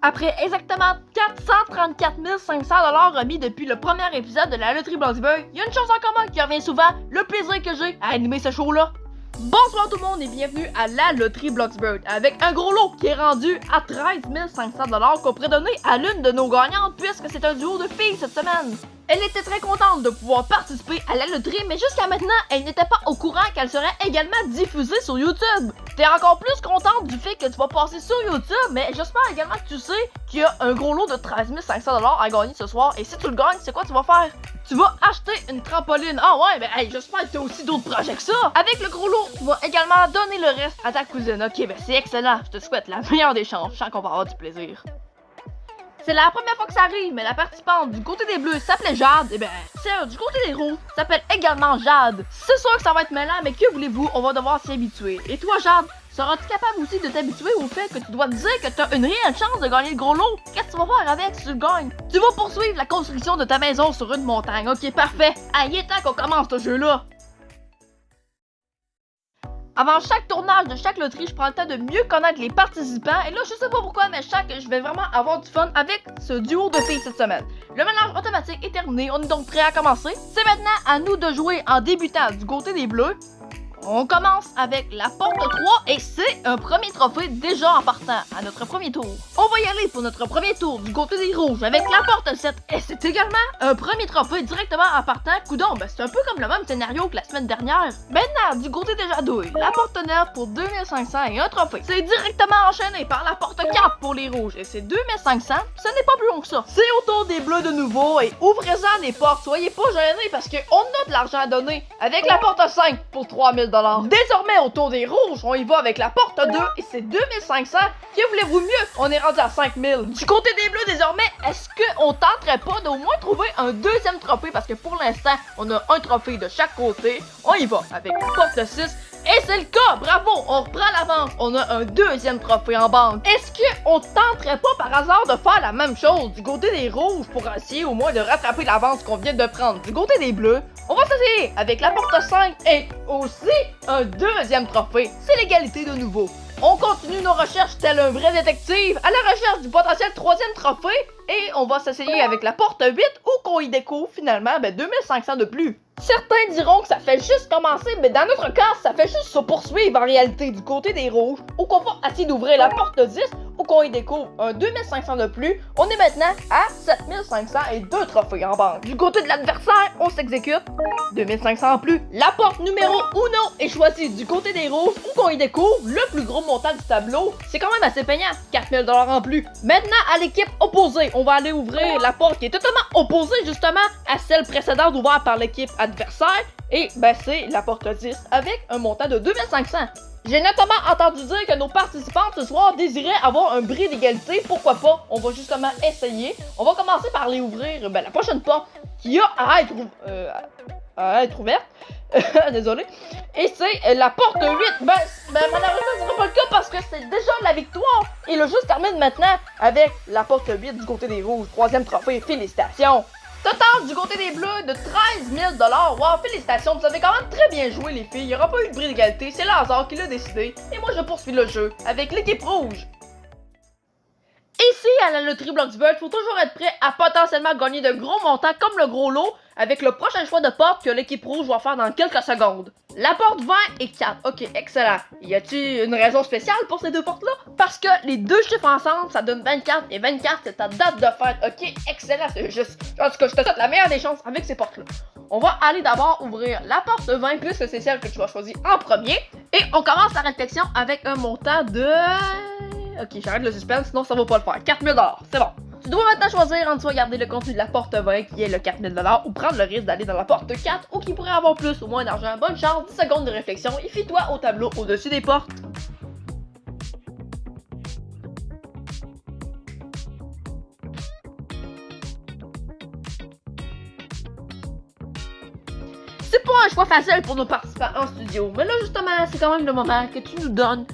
Après exactement 434 500 $ remis depuis le premier épisode de la loterie Bloxburg, il y a une chose en commun qui revient souvent, le plaisir que j'ai à animer ce show-là. Bonsoir tout le monde et bienvenue à la loterie Bloxburg avec un gros lot qui est rendu à 13 500 $ qu'on pourrait donner à l'une de nos gagnantes puisque c'est un duo de filles cette semaine. Elle était très contente de pouvoir participer à la loterie, mais jusqu'à maintenant, elle n'était pas au courant qu'elle serait également diffusée sur YouTube. T'es encore plus contente du fait que tu vas passer sur YouTube, mais j'espère également que tu sais qu'il y a un gros lot de 13 500 $ à gagner ce soir. Et si tu le gagnes, c'est quoi tu vas faire? Tu vas acheter une trampoline. Ah ouais, mais hey, j'espère que t'as aussi d'autres projets que ça. Avec le gros lot, tu vas également donner le reste à ta cousine. Ok, ben c'est excellent. Je te souhaite la meilleure des chances. Je sens qu'on va avoir du plaisir. C'est la première fois que ça arrive, mais la participante du côté des bleus s'appelait Jade, et ben celle du côté des rouges s'appelle également Jade. C'est sûr que ça va être mêlant, mais que voulez-vous, on va devoir s'y habituer. Et toi Jade, seras-tu capable aussi de t'habituer au fait que tu dois te dire que tu as une réelle chance de gagner le gros lot? Qu'est-ce que tu vas faire avec si tu le gagnes? Tu vas poursuivre la construction de ta maison sur une montagne. Ok, parfait. Ah, il est temps qu'on commence ce jeu-là. Avant chaque tournage de chaque loterie, je prends le temps de mieux connaître les participants. Et là, je sais pas pourquoi, mais je vais vraiment avoir du fun avec ce duo de filles cette semaine. Le mélange automatique est terminé, on est donc prêt à commencer. C'est maintenant à nous de jouer en débutant du côté des bleus. On commence avec la porte 3 et c'est un premier trophée déjà en partant à notre premier tour. On va y aller pour notre premier tour du côté des rouges avec la porte 7 et c'est également un premier trophée directement en partant. Coudon, ben c'est un peu comme le même scénario que la semaine dernière. Maintenant, du côté des jadouilles, la porte 9 pour 2500 et un trophée. C'est directement enchaîné par la porte 4 pour les rouges et c'est 2500. Ce n'est pas plus long que ça. C'est au tour des bleus de nouveau et ouvrez-en les portes. Soyez pas gênés parce qu'on a de l'argent à donner avec la porte 5 pour 3000 $. Désormais, au tour des rouges, on y va avec la porte 2 et c'est 2500. Que voulez-vous mieux? On est rendu à 5000. Du côté des bleus, désormais, est-ce qu'on tenterait pas d'au moins trouver un deuxième trophée? Parce que pour l'instant, on a un trophée de chaque côté. On y va avec la porte 6. Et c'est le cas! Bravo! On reprend l'avance. On a un deuxième trophée en banque. Est-ce qu'on tenterait pas par hasard de faire la même chose du côté des rouges pour essayer au moins de rattraper l'avance qu'on vient de prendre du côté des bleus? On va s'essayer avec la porte 5 et aussi un deuxième trophée. C'est l'égalité de nouveau. On continue nos recherches tel un vrai détective à la recherche du potentiel troisième trophée et on va s'essayer avec la porte 8 où qu'on y découvre finalement 2500 de plus. Certains diront que ça fait juste commencer, mais dans notre cas, ça fait juste se poursuivre en réalité du côté des rouges, où qu'on va essayer d'ouvrir la porte 10, où qu'on y découvre un 2500 de plus. On est maintenant à 7500 et 2 trophées en banque. Du côté de l'adversaire, on s'exécute. 2500 en plus. La porte numéro 1 est choisie du côté des rouges, où qu'on y découvre le plus gros montant du tableau. C'est quand même assez payant, 4000 $ en plus. Maintenant, à l'équipe opposée, on va aller ouvrir la porte qui est totalement opposée justement à celle précédente ouverte par l'équipe adversaire. Et ben c'est la porte 10 avec un montant de 2500. J'ai notamment entendu dire que nos participantes ce soir désiraient avoir un bris d'égalité. Pourquoi pas? On va justement essayer. On va commencer par les ouvrir la prochaine porte qui a à être ouverte. Désolé. Et c'est la porte 8. Malheureusement, ce sera pas le cas parce que c'est déjà la victoire. Et le jeu se termine maintenant avec la porte 8 du côté des rouges. Troisième trophée. Félicitations. Total du côté des bleus de 13 000 $. Wow, félicitations, vous avez quand même très bien joué les filles. Il n'y aura pas eu de bris d'égalité, c'est le hasard qui l'a décidé. Et moi je poursuis le jeu avec l'équipe rouge. Ici, à la loterie Bloxburg, il faut toujours être prêt à potentiellement gagner de gros montants comme le gros lot avec le prochain choix de porte que l'équipe rouge va faire dans quelques secondes. La porte 20 et 4. Ok, excellent. Y a-t-il une raison spéciale pour ces deux portes-là? Parce que les deux chiffres ensemble, ça donne 24 et 24, c'est ta date de fête. Ok, excellent. C'est juste. En tout cas, je te souhaite la meilleure des chances avec ces portes-là. On va aller d'abord ouvrir la porte 20 puisque c'est celle que tu vas choisir en premier. Et on commence la réflexion avec un montant de... Ok, j'arrête le suspense, sinon ça va pas le faire. 4000 $, c'est bon. Tu dois maintenant choisir entre soit garder le contenu de la porte 20 qui est le 4000 $ ou prendre le risque d'aller dans la porte 4 ou qui pourrait avoir plus ou moins d'argent. Bonne chance, 10 secondes de réflexion et fie-toi au tableau au-dessus des portes. C'est pas un choix facile pour nos participants en studio, mais là justement, c'est quand même le moment que tu nous donnes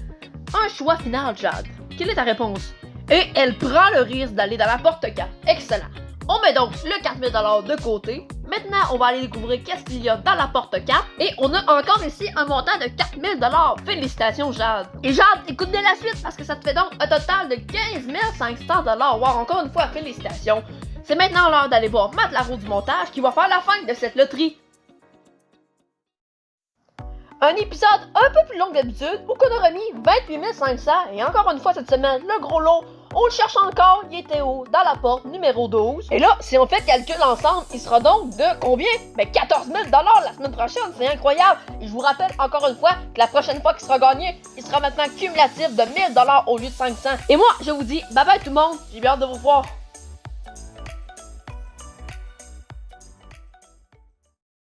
un choix final, Jade. Quelle est ta réponse? Et elle prend le risque d'aller dans la porte 4. Excellent. On met donc le 4000$ de côté. Maintenant, on va aller découvrir qu'est-ce qu'il y a dans la porte 4. Et on a encore ici un montant de 4000$. Félicitations, Jade. Et Jade, écoute bien la suite parce que ça te fait donc un total de 15 500$. Wow, encore une fois, félicitations. C'est maintenant l'heure d'aller voir Matt Laro du montage qui va faire la fin de cette loterie. Un épisode un peu plus long que d'habitude où qu'on a remis 28 500 et encore une fois cette semaine, le gros lot, on le cherche encore, il était où? Dans la porte numéro 12. Et là, si on fait le calcul ensemble, il sera donc de combien? Ben 14 000$ la semaine prochaine, c'est incroyable! Et je vous rappelle encore une fois que la prochaine fois qu'il sera gagné, il sera maintenant cumulatif de 1000$ au lieu de 500. Et moi, je vous dis bye bye tout le monde, j'ai bien hâte de vous voir.